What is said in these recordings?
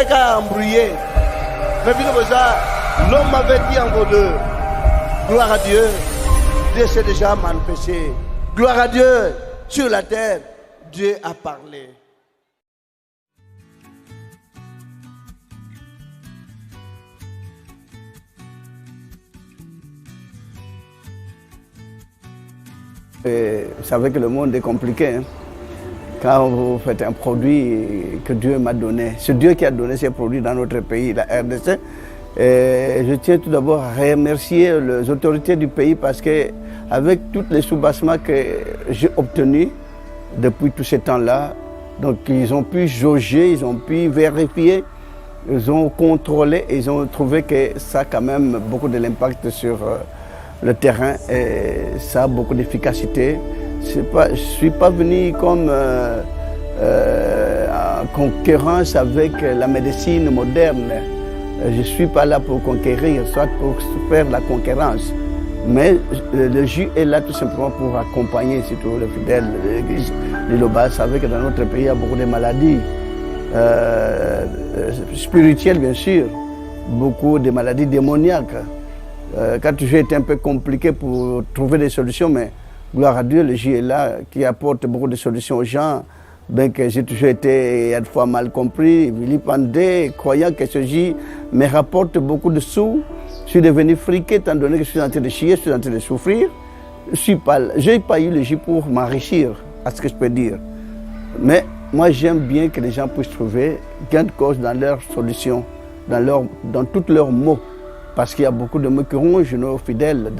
qu'à embrouiller. Mais l'homme avait dit en vos deux. Gloire à Dieu. Dieu s'est déjà manifesté. Gloire à Dieu. Sur la terre, Dieu a parlé. Et vous savez que le monde est compliqué. Hein? Quand vous faites un produit que Dieu m'a donné, c'est Dieu qui a donné ces produits dans notre pays, la RDC. Et je tiens tout d'abord à remercier les autorités du pays parce qu'avec tous les soubassements que j'ai obtenus depuis tout ce temps-là, donc ils ont pu jauger, ils ont pu vérifier, ils ont contrôlé et ils ont trouvé que ça a quand même beaucoup de l'impact sur le terrain et ça a beaucoup d'efficacité. Je ne suis pas venu comme en concurrence avec la médecine moderne. Je ne suis pas là pour conquérir, soit pour faire la concurrence. Mais le jus est là tout simplement pour accompagner surtout les fidèles de l'église de Loba. Vous savez que dans notre pays, il y a beaucoup de maladies spirituelles, bien sûr, beaucoup de maladies démoniaques. Quand toujours été un peu compliqué pour trouver des solutions, mais gloire à Dieu, le J est là, qui apporte beaucoup de solutions aux gens. Bien que j'ai toujours été une fois mal compris, vilipendé, croyant que ce J me rapporte beaucoup de sous. Je suis devenu friqué, étant donné que je suis en train de chier, je suis en train de souffrir. Je n'ai pas eu le J pour m'enrichir, à ce que je peux dire. Mais moi, j'aime bien que les gens puissent trouver gain de cause dans leurs solutions, dans tous leurs mots. Parce qu'il y a beaucoup de mots qui rongent nos fidèles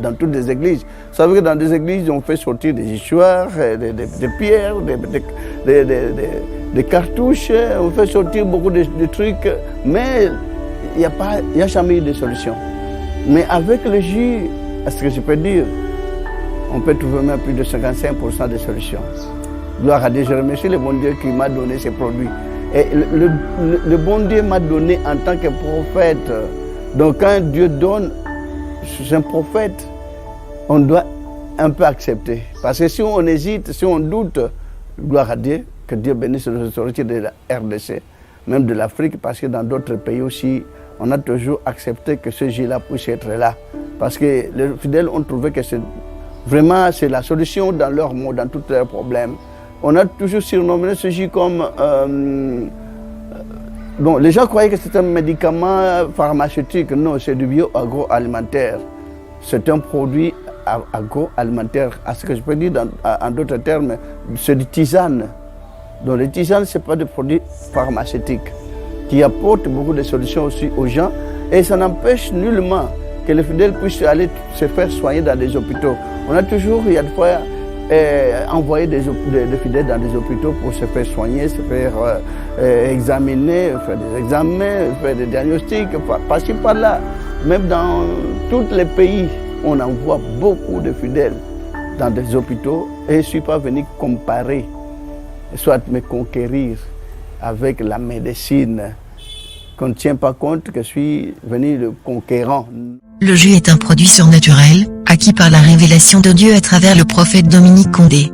dans toutes les églises. Vous savez que dans des églises, on fait sortir des histoires, des pierres, des cartouches, on fait sortir beaucoup de trucs, mais il n'y a jamais eu de solution. Mais avec le jus, est-ce que je peux dire, on peut trouver même plus de 55% de solutions. Gloire à Dieu, je remercie le bon Dieu qui m'a donné ces produits. Et le bon Dieu m'a donné en tant que prophète. Donc quand Dieu donne, c'est un prophète, on doit un peu accepter. Parce que si on hésite, si on doute, gloire à Dieu, que Dieu bénisse les autorités de la RDC, même de l'Afrique, parce que dans d'autres pays aussi, on a toujours accepté que ce J-là puisse être là. Parce que les fidèles ont trouvé que c'est vraiment la solution dans leurs maux, dans tous leurs problèmes. On a toujours surnommé ce J comme... Bon, les gens croyaient que c'était un médicament pharmaceutique. Non, c'est du bio-agroalimentaire. C'est un produit agroalimentaire. À ce que je peux dire en d'autres termes, c'est du tisane. Donc les tisanes, ce n'est pas des produits pharmaceutiques qui apportent beaucoup de solutions aussi aux gens. Et ça n'empêche nullement que les fidèles puissent aller se faire soigner dans des hôpitaux. On a toujours, il y a des fois, envoyer des fidèles dans des hôpitaux pour se faire soigner, se faire examiner, faire des examens, faire des diagnostics, par-ci par-là. Même dans tous les pays, on envoie beaucoup de fidèles dans des hôpitaux et je ne suis pas venu comparer, soit me conquérir avec la médecine. Qu'on ne tient pas compte que je suis venu le conquérant. Le jus est un produit surnaturel, acquis par la révélation de Dieu à travers le prophète Dominique Condé.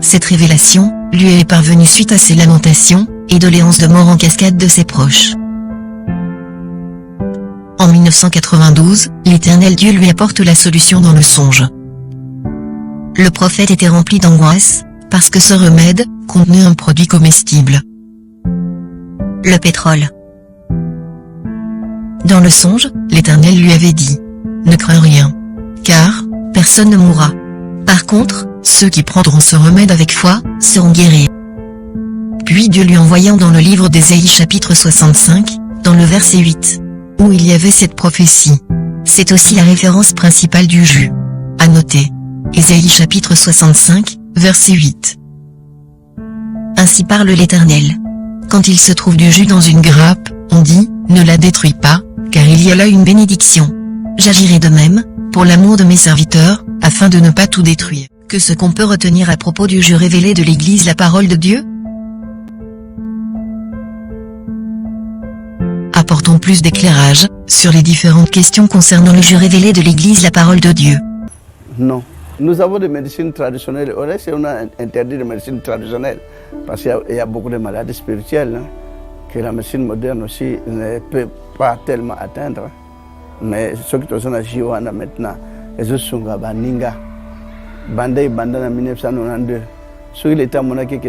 Cette révélation, lui est parvenue suite à ses lamentations, et doléances de mort en cascade de ses proches. En 1992, l'Éternel Dieu lui apporte la solution dans le songe. Le prophète était rempli d'angoisse, parce que ce remède contenait un produit comestible. Le pétrole. Dans le songe, l'Éternel lui avait dit « Ne crains rien, car personne ne mourra. Par contre, ceux qui prendront ce remède avec foi seront guéris. » Puis Dieu lui envoyant dans le livre d'Ésaïe chapitre 65, dans le verset 8, où il y avait cette prophétie. C'est aussi la référence principale du jus. À noter. Ésaïe chapitre 65, verset 8. Ainsi parle l'Éternel. Quand il se trouve du jus dans une grappe, on dit, ne la détruis pas, car il y a là une bénédiction. J'agirai de même, pour l'amour de mes serviteurs, afin de ne pas tout détruire. Que ce qu'on peut retenir à propos du jus révélé de l'Église la parole de Dieu? Apportons plus d'éclairage, sur les différentes questions concernant le jus révélé de l'Église la parole de Dieu. Non, Nous avons des médecines traditionnelles. Au reste, on a interdit les médecines traditionnelles parce qu'il y a beaucoup de maladies spirituelles que la médecine moderne aussi ne peut pas tellement atteindre. Mais ce qui est en Jiwana maintenant, les Sunga Baninga, Bandai Bandana 1992. Sur l'État monarchique,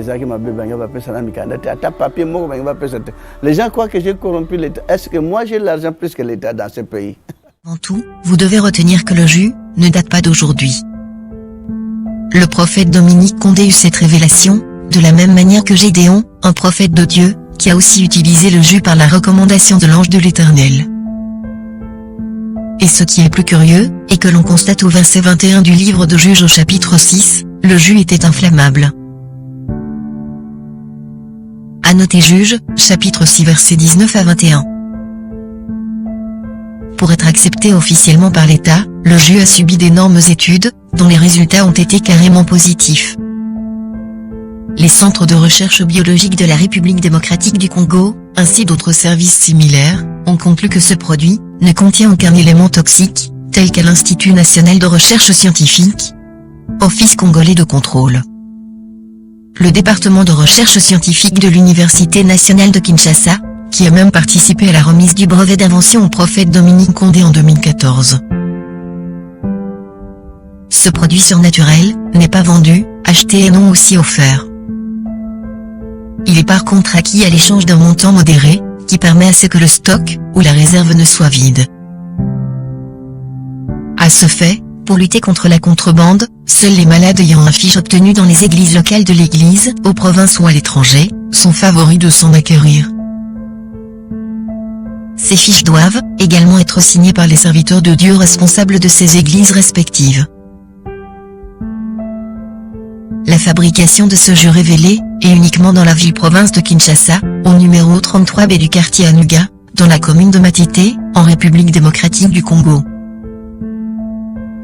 les gens croient que j'ai corrompu l'État. Est-ce que moi j'ai l'argent plus que l'État dans ce pays? Avant tout, vous devez retenir que le jus ne date pas d'aujourd'hui. Le prophète Dominique Condé eut cette révélation, de la même manière que Gédéon, un prophète de Dieu, qui a aussi utilisé le jus par la recommandation de l'ange de l'Éternel. Et ce qui est plus curieux, est que l'on constate au verset 21 du livre de Juges au chapitre 6, le jus était inflammable. À noter Juges, chapitre 6 versets 19 à 21. Pour être accepté officiellement par l'État, le jus a subi d'énormes études, dont les résultats ont été carrément positifs. Les centres de recherche biologique de la République démocratique du Congo, ainsi d'autres services similaires, ont conclu que ce produit ne contient aucun élément toxique, tel qu'à l'Institut national de recherche scientifique, Office congolais de contrôle. Le département de recherche scientifique de l'Université nationale de Kinshasa, qui a même participé à la remise du brevet d'invention au prophète Dominique Condé en 2014. Ce produit surnaturel n'est pas vendu, acheté et non aussi offert. Il est par contre acquis à l'échange d'un montant modéré, qui permet à ce que le stock ou la réserve ne soit vide. À ce fait, pour lutter contre la contrebande, seuls les malades ayant un fiche obtenu dans les églises locales de l'église, aux provinces ou à l'étranger, sont favoris de s'en acquérir. Ces fiches doivent également être signées par les serviteurs de Dieu responsables de ces églises respectives. La fabrication de ce jus révélé est uniquement dans la ville-province de Kinshasa, au numéro 33B du quartier Anuga, dans la commune de Matete, en République démocratique du Congo.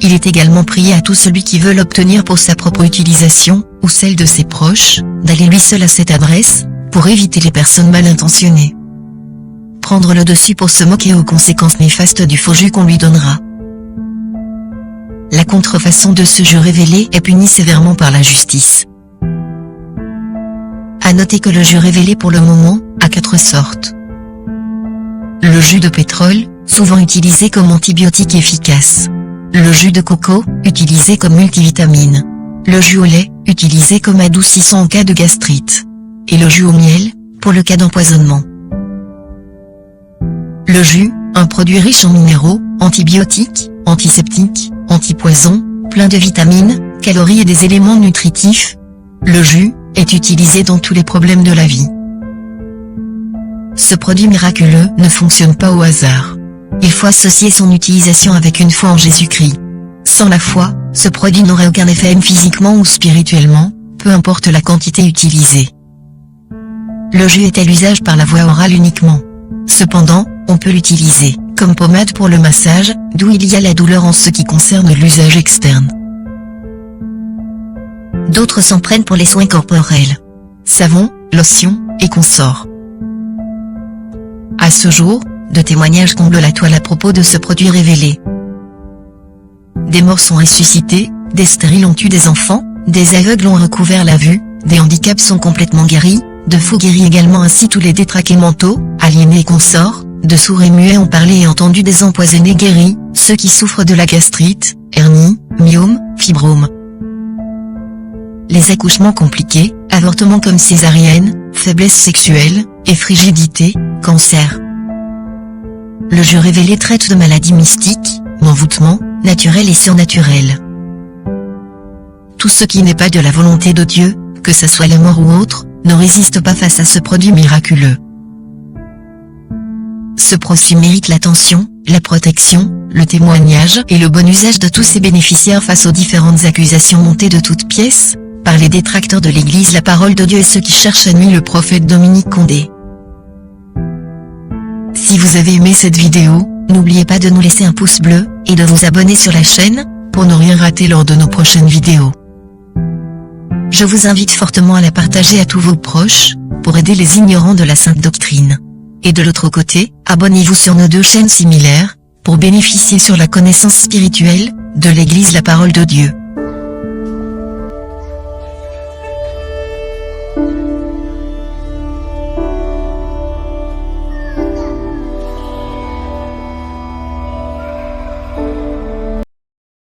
Il est également prié à tout celui qui veut l'obtenir pour sa propre utilisation, ou celle de ses proches, d'aller lui seul à cette adresse, pour éviter les personnes mal intentionnées. Prendre le dessus pour se moquer aux conséquences néfastes du faux jus qu'on lui donnera. La contrefaçon de ce jus révélé est punie sévèrement par la justice. À noter que le jus révélé pour le moment, a 4 sortes. Le jus de pétrole, souvent utilisé comme antibiotique efficace. Le jus de coco, utilisé comme multivitamine. Le jus au lait, utilisé comme adoucissant en cas de gastrite. Et le jus au miel, pour le cas d'empoisonnement. Le jus, un produit riche en minéraux, antibiotiques, antiseptiques, antipoisons, plein de vitamines, calories et des éléments nutritifs. Le jus est utilisé dans tous les problèmes de la vie. Ce produit miraculeux ne fonctionne pas au hasard. Il faut associer son utilisation avec une foi en Jésus-Christ. Sans la foi, ce produit n'aurait aucun effet physiquement ou spirituellement, peu importe la quantité utilisée. Le jus est à l'usage par la voie orale uniquement. Cependant, on peut l'utiliser comme pommade pour le massage, d'où il y a la douleur en ce qui concerne l'usage externe. D'autres s'en prennent pour les soins corporels. Savon, lotion, et consorts. À ce jour, de témoignages comblent la toile à propos de ce produit révélé. Des morts sont ressuscités, des stériles ont eu des enfants, des aveugles ont recouvert la vue, des handicaps sont complètement guéris, de fous guéris également ainsi tous les détraqués mentaux, aliénés et consorts, de sourds et muets ont parlé et entendu des empoisonnés guéris, ceux qui souffrent de la gastrite, hernie, myome, fibrome. Les accouchements compliqués, avortements comme césarienne, faiblesse sexuelle, et frigidité, cancer. Le jus révélé traite de maladies mystiques, d'envoûtements, naturels et surnaturels. Tout ce qui n'est pas de la volonté de Dieu, que ce soit la mort ou autre, ne résiste pas face à ce produit miraculeux. Ce produit mérite l'attention, la protection, le témoignage et le bon usage de tous ses bénéficiaires face aux différentes accusations montées de toutes pièces, par les détracteurs de l'Église la parole de Dieu et ceux qui cherchent à nuire le prophète Dominique Condé. Si vous avez aimé cette vidéo, n'oubliez pas de nous laisser un pouce bleu, et de vous abonner sur la chaîne, pour ne rien rater lors de nos prochaines vidéos. Je vous invite fortement à la partager à tous vos proches, pour aider les ignorants de la Sainte Doctrine. Et de l'autre côté, abonnez-vous sur nos 2 chaînes similaires, pour bénéficier sur la connaissance spirituelle, de l'Église la parole de Dieu.